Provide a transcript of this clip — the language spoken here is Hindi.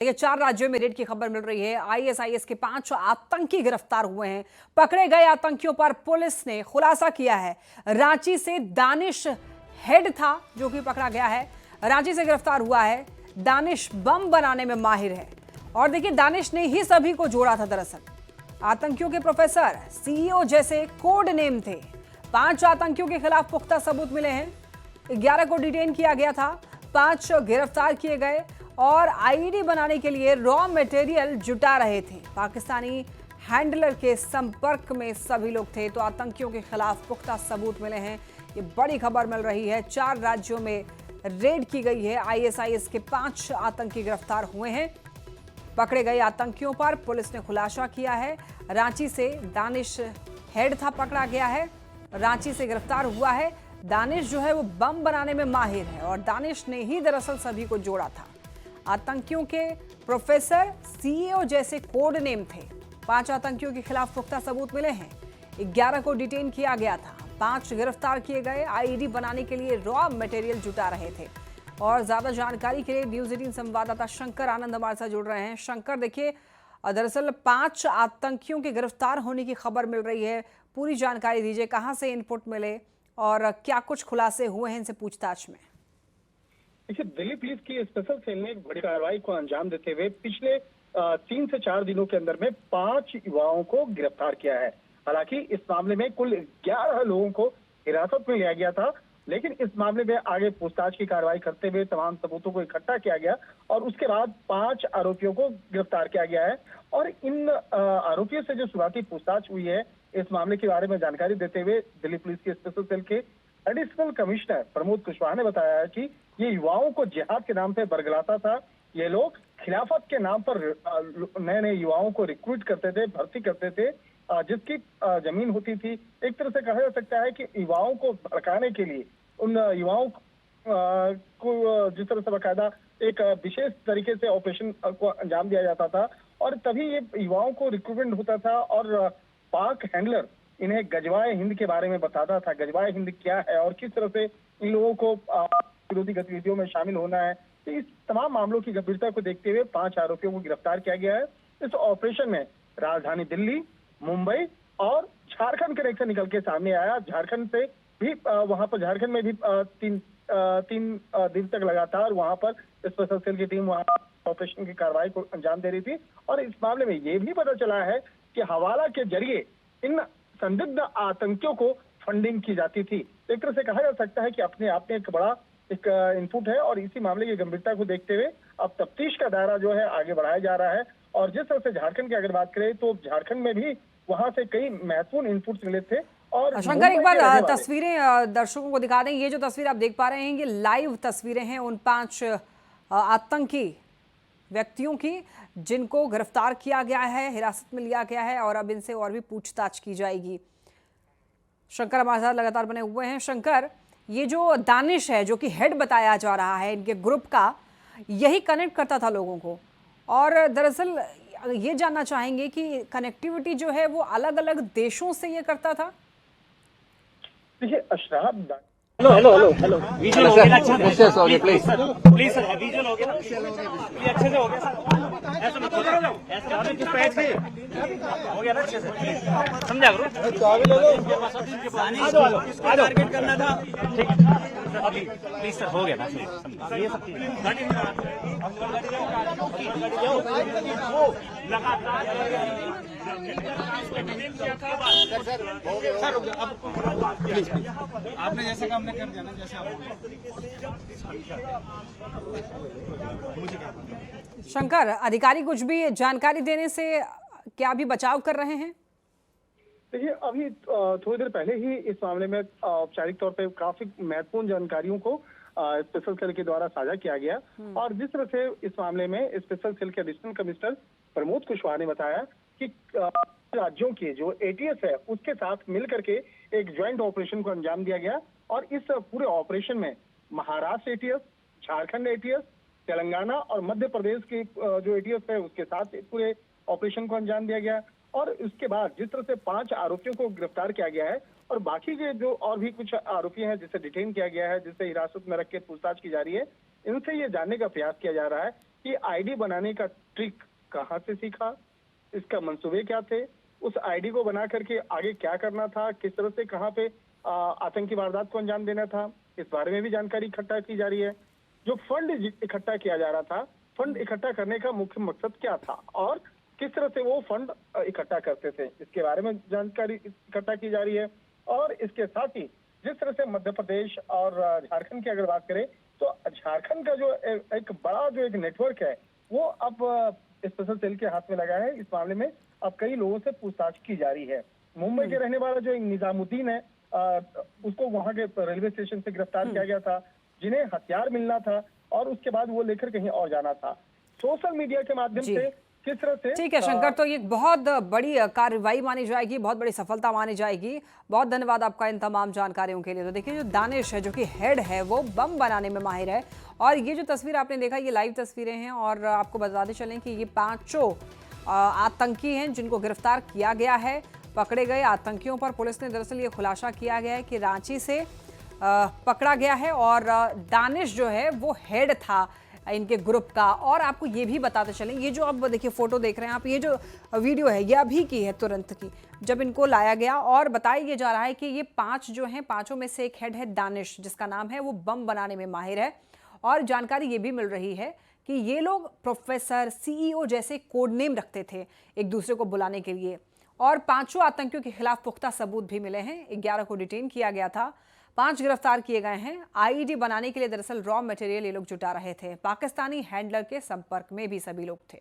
देखिए, 4 राज्यों में रेड की खबर मिल रही है। आईएसआईएस के 5 आतंकी गिरफ्तार हुए हैं। पकड़े गए आतंकियों पर पुलिस ने खुलासा किया है। रांची से दानिश हेड था जो कि पकड़ा गया है। रांची से गिरफ्तार हुआ है। दानिश बम बनाने में माहिर है। और देखिए, दानिश ने ही सभी को जोड़ा था। दरअसल आतंकियों के प्रोफेसर, सीईओ जैसे कोड नेम थे। 5 आतंकियों के खिलाफ पुख्ता सबूत मिले हैं। 11 को डिटेन किया गया था। 5 गिरफ्तार किए गए और आईईडी बनाने के लिए रॉ मटेरियल जुटा रहे थे। पाकिस्तानी हैंडलर के संपर्क में सभी लोग थे। तो आतंकियों के खिलाफ पुख्ता सबूत मिले हैं। ये बड़ी खबर मिल रही है। 4 राज्यों में रेड की गई है। आईएसआईएस के 5 आतंकी गिरफ्तार हुए हैं। पकड़े गए आतंकियों पर पुलिस ने खुलासा किया है। रांची से दानिश हेड था, पकड़ा गया है। रांची से गिरफ्तार हुआ है। दानिश जो है वो बम बनाने में माहिर है और दानिश ने ही दरअसल सभी को जोड़ा था। आतंकियों के प्रोफेसर, सीईओ जैसे कोड नेम थे। 5 आतंकियों के खिलाफ पुख्ता सबूत मिले हैं। 11 को डिटेन किया गया था। 5 गिरफ्तार किए गए। आईईडी बनाने के लिए रॉ मटेरियल जुटा रहे थे। और ज्यादा जानकारी के लिए न्यूज 18 संवाददाता शंकर आनंद हमारे साथ जुड़ रहे हैं। शंकर, देखिए, दरअसल 5 आतंकियों के गिरफ्तार होने की खबर मिल रही है। पूरी जानकारी दीजिए, कहां से इनपुट मिले और क्या कुछ खुलासे हुए हैं इनसे पूछताछ में? देखिए, दिल्ली पुलिस की स्पेशल सेल ने एक बड़ी कार्रवाई को अंजाम देते हुए पिछले 3 से 4 दिनों के अंदर में 5 युवाओं को गिरफ्तार किया है। हालांकि इस मामले में कुल 11 लोगों को हिरासत में लिया गया था, लेकिन इस मामले में आगे पूछताछ की कार्रवाई करते हुए तमाम सबूतों को इकट्ठा किया गया और उसके बाद 5 आरोपियों को गिरफ्तार किया गया है। और इन आरोपियों से जो शुरुआती पूछताछ हुई है, इस मामले के बारे में जानकारी देते हुए दिल्ली पुलिस की स्पेशल सेल के एडिशनल कमिश्नर प्रमोद कुशवाहा ने बताया है कि ये युवाओं को जिहाद के नाम पे बरगलाता था। ये लोग खिलाफत के नाम पर नए नए युवाओं को रिक्रूट करते थे, भर्ती करते थे, जिसकी जमीन होती थी। एक तरह से कहा जा सकता है कि युवाओं को भड़काने के लिए उन युवाओं को जिस तरह से बाकायदा एक विशेष तरीके से ऑपरेशन को अंजाम दिया जाता था और तभी ये युवाओं को रिक्रूटमेंट होता था। और पाक हैंडलर इन्हें गजवाए हिंद के बारे में बताता था। गजवाए हिंद क्या है और किस तरह से इन लोगों को विरोधी गतिविधियों में शामिल होना है। तो इस तमाम मामलों की गंभीरता को देखते हुए 5 आरोपियों को गिरफ्तार किया गया है। इस ऑपरेशन में राजधानी दिल्ली, मुंबई और झारखंड कनेक्शन निकल के सामने आया। झारखंड से भी वहां पर झारखंड में भी 3 दिन तक लगातार वहां पर स्पेशल सेल की टीम वहां ऑपरेशन की कार्रवाई को अंजाम दे रही थी। और इस मामले में ये भी पता चला है कि हवाला के जरिए इन संदिग्ध आतंकियों को फंडिंग की जाती थी। एक तरह से कहा जा सकता है कि अपने आप में एक बड़ा एक इनपुट है और इसी मामले की गंभीरता को देखते हुए अब तफ्तीश का दायरा जो है आगे बढ़ाया जा रहा है। और जिस तरह से झारखंड की अगर बात करें तो झारखंड में भी वहां से कई महत्वपूर्ण इनपुट्स मिले थे। और शंकर, एक बार तस्वीरें दर्शकों को दिखा दें। ये जो तस्वीर आप देख पा रहे हैं, ये लाइव तस्वीरें हैं उन 5 आतंकी व्यक्तियों की जिनको गिरफ्तार किया गया है, हिरासत में लिया गया है और अब इनसे और भी पूछताछ की जाएगी। शंकर हमारे साथ लगातार बने हुए हैं। शंकर, ये जो दानिश है, जो कि हेड बताया जा रहा है इनके ग्रुप का, यही कनेक्ट करता था लोगों को। और दरअसल ये जानना चाहेंगे कि कनेक्टिविटी जो है वो अलग अलग देशों से ये करता था। देखिए, अशराफ हेलो विजुअल हो गया अच्छे से, प्लीज सर विजुअल हो गया ये अच्छे से हो गया सर। ऐसा मत करो, ऐसा किस पेज पे हो गया ना अच्छे से, समझा करो। आ जाओ, टारगेट करना था, ठीक अभी प्लीज सर, हो गया ना ये सब चीज सर। आपने जैसे काम कर दिया ना, जैसे आप शंकर, अधिकारी कुछ भी जानकारी देने से क्या भी बचाव कर रहे हैं? देखिए, अभी थोड़ी देर पहले ही इस मामले में औपचारिक तौर पे काफी महत्वपूर्ण जानकारियों को स्पेशल सेल के द्वारा साझा किया गया। और जिस तरह से इस मामले में स्पेशल सेल के एडिशनल कमिश्नर प्रमोद कुशवाहा ने बताया कि राज्यों के जो एटीएस है उसके साथ मिलकर के एक ज्वाइंट ऑपरेशन को अंजाम दिया गया। और इस पूरे ऑपरेशन में महाराष्ट्र एटीएस, झारखंड एटीएस, तेलंगाना और मध्य प्रदेश की जो एटीएस है उसके साथ पूरे ऑपरेशन को अंजाम दिया गया। और इसके बाद जिस तरह से 5 आरोपियों को गिरफ्तार किया गया है और बाकी के जो और भी कुछ आरोपी हैं जिसे डिटेन किया गया है, जिसे हिरासत में रख के पूछताछ की जा रही है, इनसे ये जानने का प्रयास किया जा रहा है कि आईडी बनाने का ट्रिक कहाँ से सीखा, इसका मंसूबे क्या थे, उस आईडी को बना करके आगे क्या करना था, किस तरह से कहाँ पे आतंकी वारदात को अंजाम देना था, इस बारे में भी जानकारी इकट्ठा की जा रही है। जो फंड इकट्ठा किया जा रहा था, फंड इकट्ठा करने का मुख्य मकसद क्या था और किस तरह से वो फंड इकट्ठा करते थे, इसके बारे में जानकारी इकट्ठा की जा रही है। और इसके साथ ही जिस तरह से मध्य प्रदेश और झारखंड की अगर बात करें तो झारखंड का जो एक बड़ा जो एक नेटवर्क है वो अब स्पेशल सेल के हाथ में लगा है। इस मामले में अब कई लोगों से पूछताछ की जा रही है। मुंबई के रहने वाला जो निजामुद्दीन है उसको वहां के रेलवे स्टेशन से गिरफ्तार किया गया था, जिन्हें हथियार मिलना था और उसके बाद वो लेकर कहीं और जाना था। सोशल मीडिया के माध्यम से किस तरह से। ठीक है शंकर, तो ये बहुत बड़ी कार्रवाई मानी जाएगी, बहुत बड़ी सफलता मानी जाएगी। बहुत धन्यवाद आपका इन तमाम जानकारियों के लिए। तो देखिए, जो दानिश है, जो कि हेड है, वो बम बनाने में माहिर है। और ये जो तस्वीर आपने देखा, ये लाइव तस्वीरें हैं और आपको बताते चलें कि ये 5 आतंकी हैं जिनको गिरफ्तार किया गया है। पकड़े गए आतंकियों पर पुलिस ने दरअसल ये खुलासा किया गया है कि रांची से पकड़ा गया है और दानिश जो है वो हेड था इनके ग्रुप का। और आपको ये भी बताते चलें, ये जो अब देखिए फोटो देख रहे हैं आप, ये जो वीडियो है ये अभी की है, तुरंत की, जब इनको लाया गया। और बताया ये जा रहा है कि ये 5 जो हैं, 5 में से एक हेड है दानिश, जिसका नाम है वो बम बनाने में माहिर है। और जानकारी ये भी मिल रही है कि ये लोग प्रोफेसर, सीईओ जैसे कोड नेम रखते थे एक दूसरे को बुलाने के लिए। और 5 आतंकियों के खिलाफ पुख्ता सबूत भी मिले हैं। 11 को डिटेन किया गया था, 5 गिरफ्तार किए गए हैं। आईईडी बनाने के लिए दरअसल रॉ मटेरियल ये लोग जुटा रहे थे। पाकिस्तानी हैंडलर के संपर्क में भी सभी लोग थे।